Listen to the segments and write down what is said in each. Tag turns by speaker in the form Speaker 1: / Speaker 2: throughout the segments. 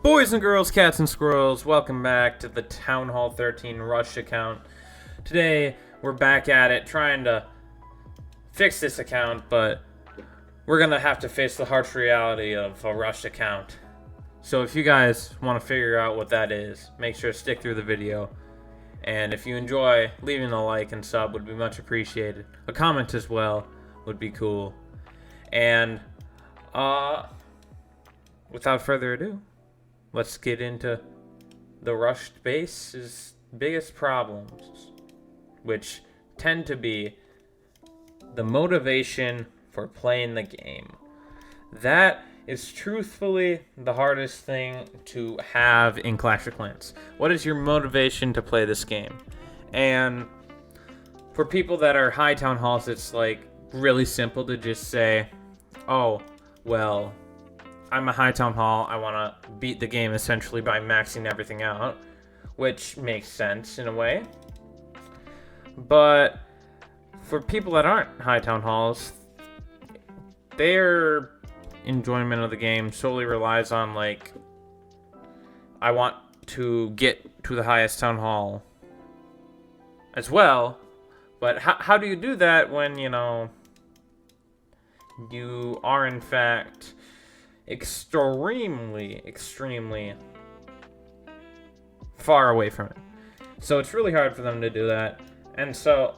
Speaker 1: Boys and girls, cats and squirrels, welcome back to the Town Hall 13 Rush account. Today, we're back at it trying to fix this account, but we're going to have to face the harsh reality of a Rush account. So if you guys want to figure out what that is, make sure to stick through the video. And if you enjoy, leaving a like and sub would be much appreciated. A comment as well would be cool. And, without further ado, let's get into the rushed base's biggest problems, which tend to be the motivation for playing the game. That is truthfully the hardest thing to have in Clash of Clans. What is your motivation to play this game? And for people that are high town halls, it's like really simple to just say, oh, well, I'm a high town hall, I want to beat the game essentially by maxing everything out, which makes sense in a way. But for people that aren't high town halls, their enjoyment of the game solely relies on, like, I want to get to the highest town hall as well. But how do you do that when, you know, you are in fact extremely far away from it? So it's really hard for them to do that. And so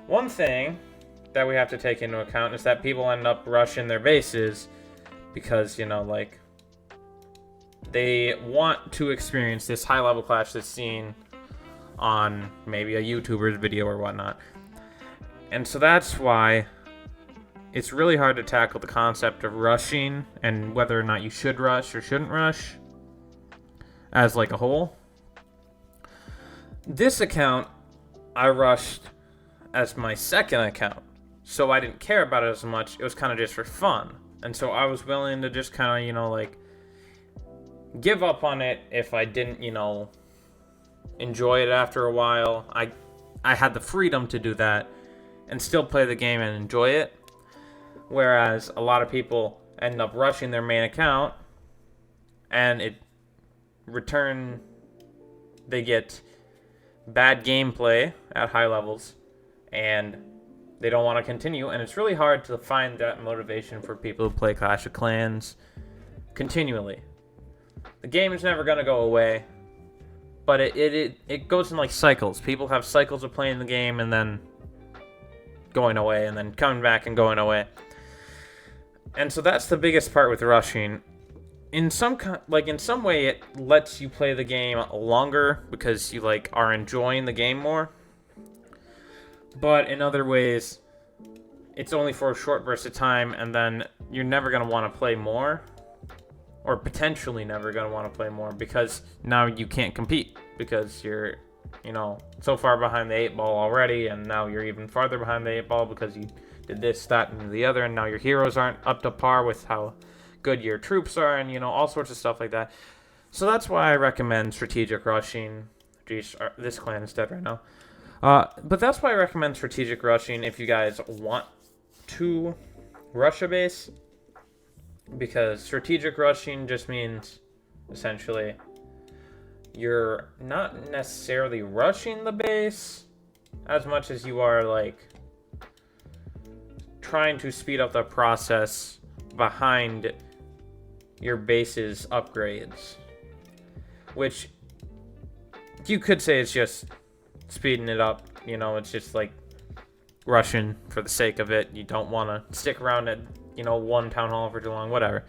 Speaker 1: one thing that we have to take into account is that people end up rushing their bases because, you know, like, they want to experience this high level clash that's seen on maybe a YouTuber's video or whatnot. And so that's why it's really hard to tackle the concept of rushing and whether or not you should rush or shouldn't rush as like a whole. This account I rushed as my second account, so I didn't care about it as much. It was kind of just for fun. And so I was willing to just kind of, you know, like, give up on it if I didn't, you know, enjoy it after a while. I had the freedom to do that and still play the game and enjoy it. Whereas a lot of people end up rushing their main account and they get bad gameplay at high levels and they don't want to continue. And it's really hard to find that motivation for people who play Clash of Clans continually. The game is never going to go away, but it goes in like cycles. People have cycles of playing the game and then going away and then coming back and going away. And so that's the biggest part with rushing. In some way, it lets you play the game longer because you like are enjoying the game more. But in other ways, it's only for a short burst of time, and then you're never going to want to play more, or potentially never going to want to play more, because now you can't compete because you're, you know, so far behind the 8-ball already, and now you're even farther behind the 8-ball because you did this, that, and the other, and now your heroes aren't up to par with how good your troops are, and, you know, all sorts of stuff like that. So that's why I recommend strategic rushing. Geez, this clan is dead right now. But that's why I recommend strategic rushing if you guys want to rush a base, because strategic rushing just means essentially you're not necessarily rushing the base as much as you are like trying to speed up the process behind your base's upgrades, which you could say it's just speeding it up. You know, it's just like rushing for the sake of it. You don't want to stick around at, you know, one town hall for too long, whatever.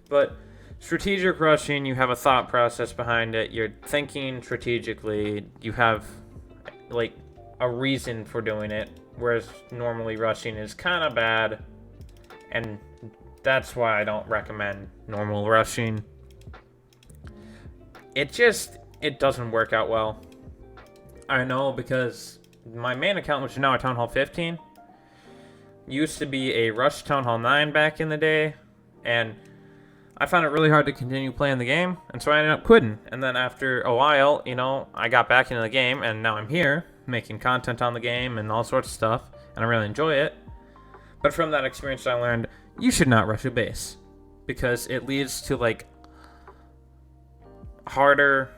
Speaker 1: But strategic rushing, you have a thought process behind it. You're thinking strategically. You have like a reason for doing it, whereas normally rushing is kind of bad, and that's why I don't recommend normal rushing. It doesn't work out well. I know, because my main account, which is now a Town Hall 15, used to be a Rush Town Hall 9 back in the day, and I found it really hard to continue playing the game, and so I ended up quitting. And then after a while, you know, I got back into the game, and now I'm here making content on the game and all sorts of stuff, and I really enjoy it. But from that experience, I learned you should not rush a base, because it leads to, like, harder,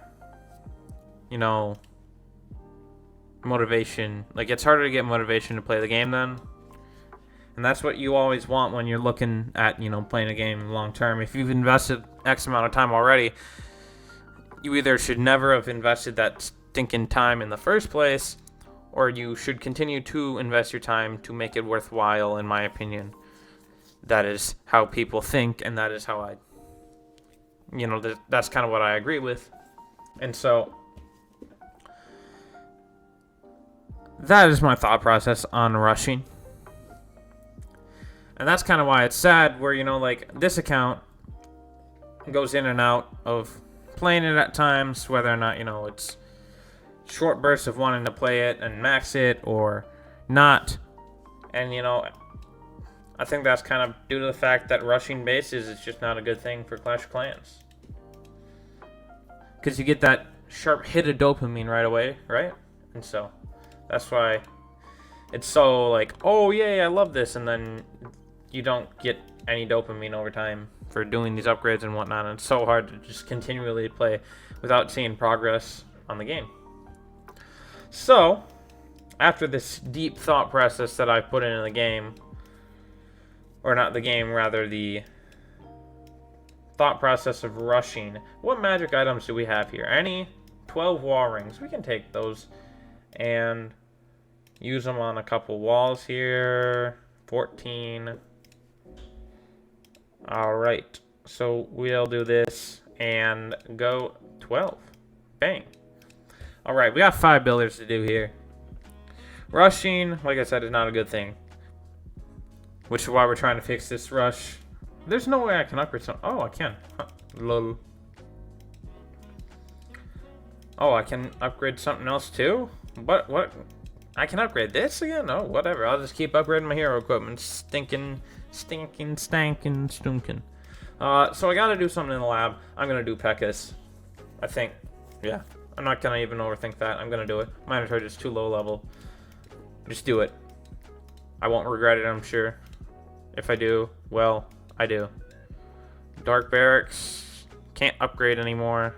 Speaker 1: you know, motivation. Like, it's harder to get motivation to play the game then. And that's what you always want when you're looking at, you know, playing a game long term. If you've invested X amount of time already, you either should never have invested that stinking time in the first place, or you should continue to invest your time to make it worthwhile, in my opinion. That is how people think, and that is how I, you know, that's kind of what I agree with. And so, that is my thought process on rushing. And that's kind of why it's sad where, you know, like, this account goes in and out of playing it at times, whether or not, you know, it's short bursts of wanting to play it and max it or not. And, you know, I think that's kind of due to the fact that rushing bases is just not a good thing for Clash of Clans. Because you get that sharp hit of dopamine right away, right? And so, that's why it's so like, oh, yay, I love this, and then you don't get any dopamine over time for doing these upgrades and whatnot, and it's so hard to just continually play without seeing progress on the game. So, after this deep thought process that I put into the game, or not the game, rather the thought process of rushing, what magic items do we have here? Any 12 wall rings. We can take those and use them on a couple walls here. 14. Alright, so we'll do this and go 12. Bang. Alright, we got 5 builders to do here. Rushing, like I said, is not a good thing. Which is why we're trying to fix this rush. There's no way I can upgrade some. Oh, I can. Huh. Lol. Oh, I can upgrade something else too? What? I can upgrade this again? Oh, whatever. I'll just keep upgrading my hero equipment. Stinking. So I gotta do something in the lab. I'm gonna do Pekkas. I think. Yeah. I'm not gonna even overthink that. I'm gonna do it. Minotaur is too low level. Just do it. I won't regret it, I'm sure. If I do, well, I do. Dark Barracks. Can't upgrade anymore.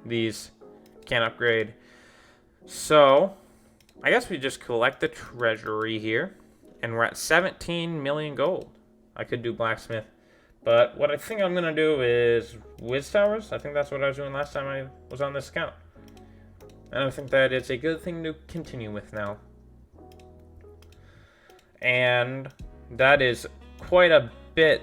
Speaker 1: These can't upgrade. So, I guess we just collect the treasury here. And we're at 17 million gold. I could do blacksmith. But what I think I'm going to do is Wiz Towers. I think that's what I was doing last time I was on this account. And I think that it's a good thing to continue with now. And that is quite a bit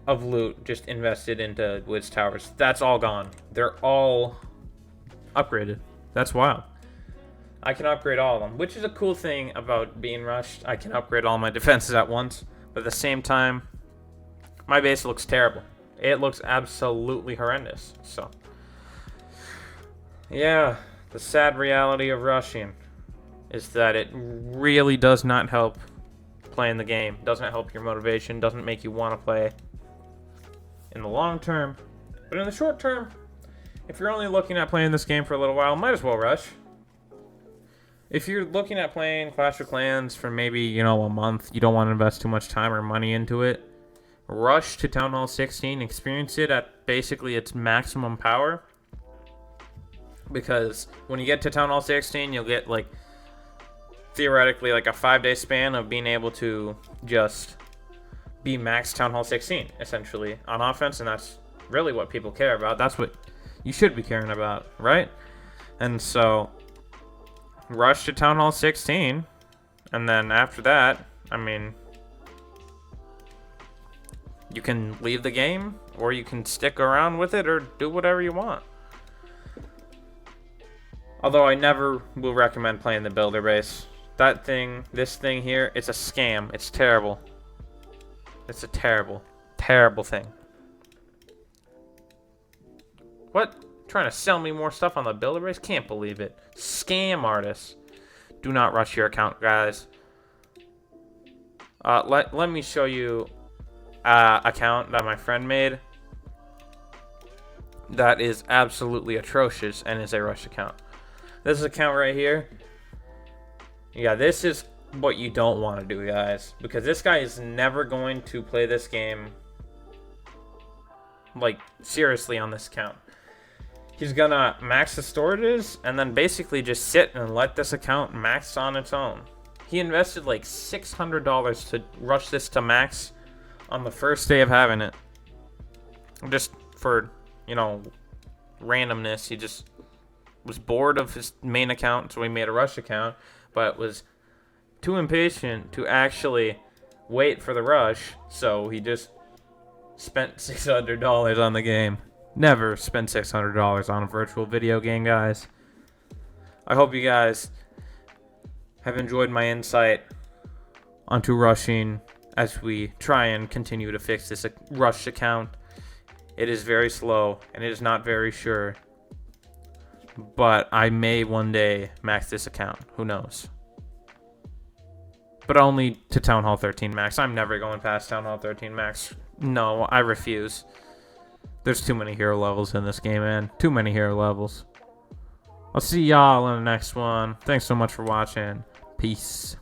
Speaker 1: of loot just invested into Wiz Towers. That's all gone. They're all upgraded. That's wild. I can upgrade all of them, which is a cool thing about being rushed. I can upgrade all my defenses at once, but at the same time, my base looks terrible. It looks absolutely horrendous. So, yeah, the sad reality of rushing is that it really does not help playing the game. Doesn't help your motivation, doesn't make you want to play in the long term. But in the short term, if you're only looking at playing this game for a little while, might as well rush. If you're looking at playing Clash of Clans for maybe, you know, a month, you don't want to invest too much time or money into it, rush to Town Hall 16, experience it at basically its maximum power. Because when you get to Town Hall 16, you'll get, like, theoretically, like a 5-day span of being able to just be max Town Hall 16, essentially, on offense, and that's really what people care about. That's what you should be caring about, right? And so, rush to Town Hall 16, and then after that, I mean, you can leave the game, or you can stick around with it, or do whatever you want. Although I never will recommend playing the builder base. That thing, this thing here, it's a scam. It's terrible. It's a terrible, terrible thing. What? Trying to sell me more stuff on the builder base? Can't believe it. Scam artists. Do not rush your account, guys. Let me show you an account that my friend made that is absolutely atrocious and is a rush account. This account right here. Yeah, this is what you don't want to do, guys. Because this guy is never going to play this game Like, seriously on this account. He's gonna max the storages and then basically just sit and let this account max on its own. He invested like $600 to rush this to max on the first day of having it. Just for, randomness. He just was bored of his main account, so he made a rush account, but was too impatient to actually wait for the rush, so he just spent $600 on the game. Never spend $600 on a virtual video game, guys. I hope you guys have enjoyed my insight onto rushing as we try and continue to fix this rush account. It is very slow and it is not very sure, but I may one day max this account. Who knows? But only to Town Hall 13 max. I'm never going past Town Hall 13 max. No, I refuse. There's too many hero levels in this game, man. Too many hero levels. I'll see y'all in the next one. Thanks so much for watching. Peace.